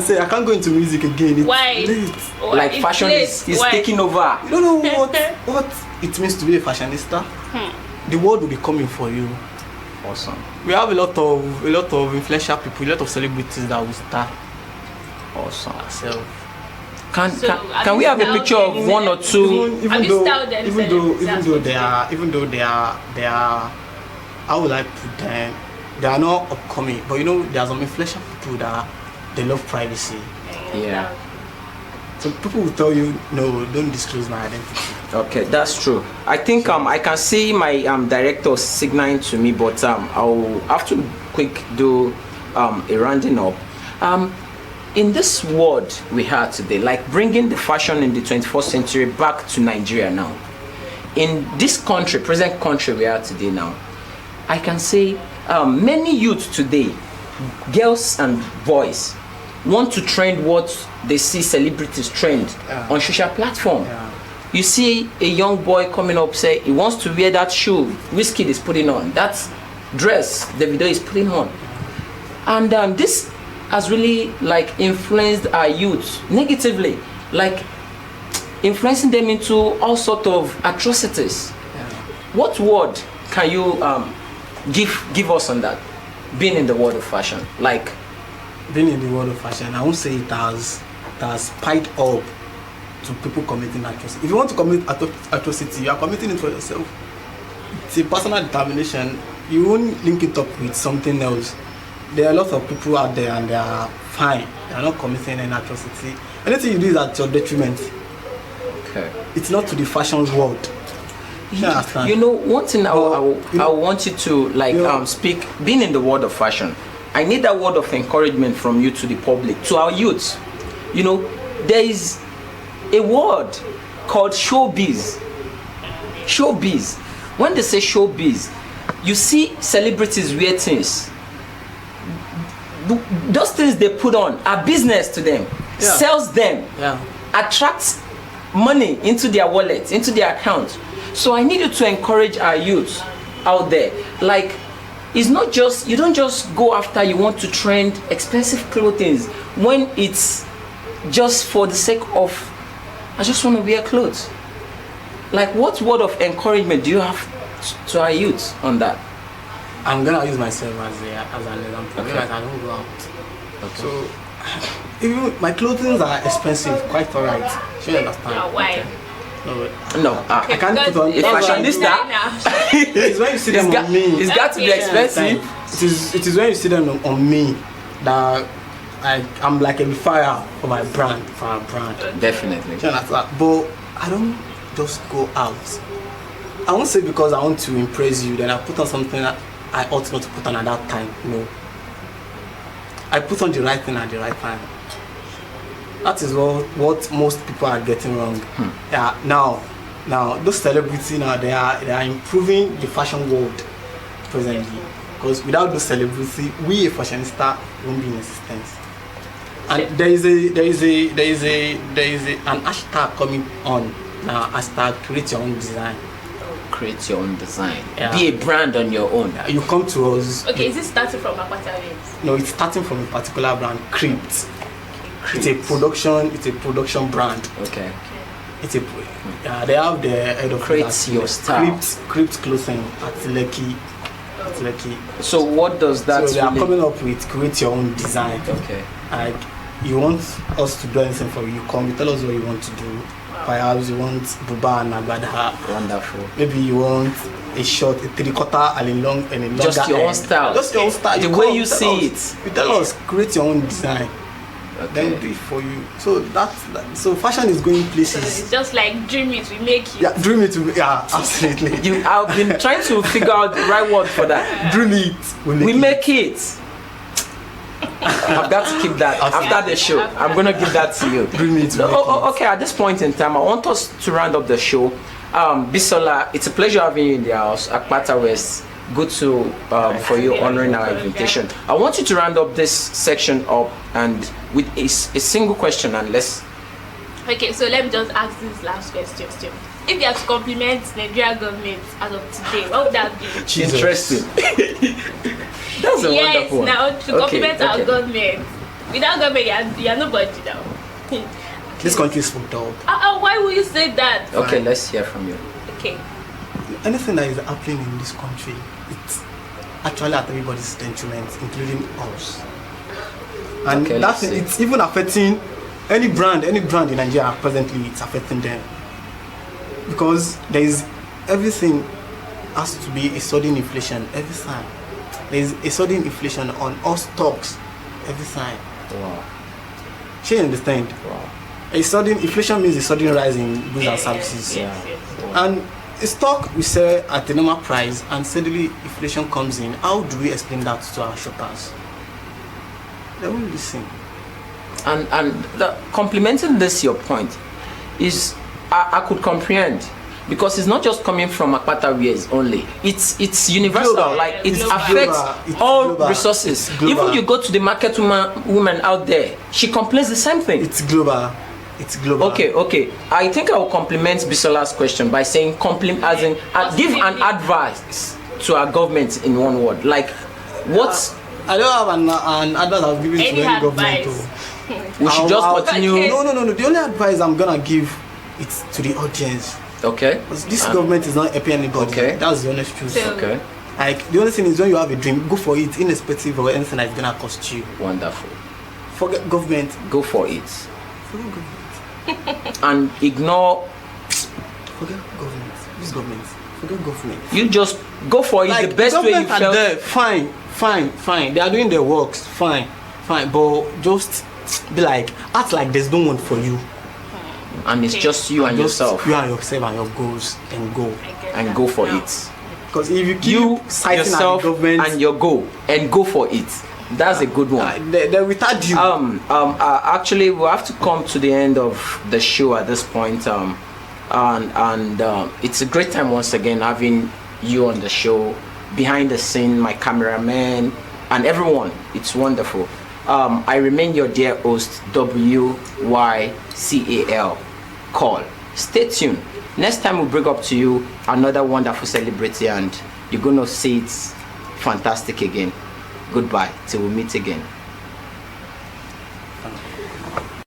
say I can't go into music again. It's Why? late. Like fashion is taking over. You don't know what it means to be a fashionista. The world will be coming for you. Awesome. We have a lot of influential people, a lot of celebrities that will start. Awesome. Ourselves. Can we have a picture of one or two? Even though they are, how will I put them? They are not upcoming, but you know, there are some influential people that they love privacy. Yeah. So people will tell you, no, don't disclose my identity. Okay, that's true. I think I can see my director signaling to me, but I'll have to quick do a rounding up. In this world we have today, like bringing the fashion in the 21st century back to Nigeria now, in this country, present country we are today now, I can say many youth today, girls and boys, want to trend what they see celebrities trend on social platform. You see a young boy coming up, say he wants to wear that shoe Wizkid is putting on, that dress Davido is putting on, and this has really like influenced our youth negatively, like influencing them into all sort of atrocities. What word can you give us on that, being in the world of fashion? Like being in the world of fashion, I won't say it has spiked up to people committing atrocity. If you want to commit atrocity, you are committing it for yourself. It's a personal determination. You won't link it up with something else. There are a lot of people out there and they are fine. They are not committing any atrocity. Anything you do is at your detriment. Okay. It's not to the fashion world. You know, one thing I want you to like speak, being in the world of fashion, I need that word of encouragement from you to the public, to our youth. You know, there is a word called showbiz. Showbiz. When they say showbiz, you see celebrities wear things. Those things they put on are business to them, sells them, attracts money into their wallet, into their account. So I need you to encourage our youth out there. Like, it's not just, you don't just go after you want to trend expensive clothing when it's just for the sake of, I just want to wear clothes. Like, what word of encouragement do you have to our youth on that? I'm gonna use myself as an example. Because I don't go out. Okay. So even my clothing are expensive, quite alright. Should you understand? Why? Okay. No, I can't put on a fashionista. It's when you see them on me. It's got to be expensive. It is when you see them on me that I'm like a fire for my brand, for our brand. Definitely. Should you understand? But I don't just go out. I won't say because I want to impress you, then I put on something that I ought not to put on at that time. No. I put on the right thing at the right time. That is what most people are getting wrong. Yeah. Now those celebrities now they are improving the fashion world presently. Because without those celebrities, we a fashionista won't be in existence. And there is an hashtag coming on now. Hashtag create your own design. Create your own design. Be a brand on your own. You come to us. Okay, is it starting from APATA? No, it's starting from a particular brand, Crypt. It's a production brand. Okay. It's a they have the head of Create your style. Crypt clothing at Lekki. So what does that? So they are coming up with create your own design. Okay. Like you want us to do anything for you, you come, you tell us what you want to do. Perhaps you want buba and agbada. Wonderful. Maybe you want a short, a three-quarter and a long and a longer. Just your own style. Just your own style. The way you see it. You tell us, create your own design. Okay. Then we do it for you. So so fashion is going places. So it's just like dream it, we make it. Yeah, dream it. Yeah, absolutely. I've been trying to figure out the right word for that. Dream it. We make it. I've got to keep that after the show. I'm gonna give that to you. Dream it. Okay. At this point in time, I want us to round up the show. Bisola, it's a pleasure having you in the house. APATA West. Good to for you honoring our invitation. I want you to round up this section up and with a single question, and let's. Okay, so let me just ask this last question. If you have to compliment Nigeria government as of today, what would that be? Jesus. Interesting. That's a wonderful one. Now to compliment our government. Without government, you're nobody now. This country is fucked up. Why would you say that? Okay, let's hear from you. Okay. Anything that is happening in this country, it's actually at everybody's detriment, including us. And Okay, let's see. it's even affecting any brand in Nigeria presently. It's affecting them because there is everything has to be a sudden inflation every time. There is a sudden inflation on all stocks every time. Wow. Do you understand? Wow. A sudden inflation means a sudden rise in goods and services. Yes. And a stock we sell at a normal price and suddenly inflation comes in. How do we explain that to our shoppers? They won't listen. And complementing this, your point is I could comprehend, because it's not just coming from APATA wares only. It's universal. Global. Like it It's affects global. It's all global. resources. It's global. Even you go to the market woman out there, she complains the same thing. It's global. It's global. Okay. I think I will compliment Bisola's question by saying as in give an advice to our government in one word. Like what's I don't have an advice I'll give it to Any any advice? government. we should just I'll- continue. Okay. No. The only advice I'm gonna give it's to the audience. Okay. Because this government is not helping anybody. Okay. That's the honest truth. So- Okay. Like the only thing is when you have a dream, go for it, irrespective of anything that's gonna cost you. Wonderful. Forget government. Go for it Forget government. and ignore. Forget government. This government. Forget government. You just go for it. Like, The best way you government are felt. there, fine. They are doing their works, fine. But just be like, act like there's no one for you. And it's Okay. just you and Just yourself, you and yourself and your goals, and go. I get and that go for now. it. Because if you keep You citing at the yourself government, and your goal, and go for it. That's a good one. they retard you. Actually, we'll have to come to the end of the show at this point. It's a great time once again having you on the show, behind the scene, my cameraman, and everyone. It's wonderful. I remain your dear host, WYCAL. Call. Stay tuned. Next time we'll bring up to you another wonderful celebrity, and you're gonna see it's fantastic again. Goodbye till we meet again.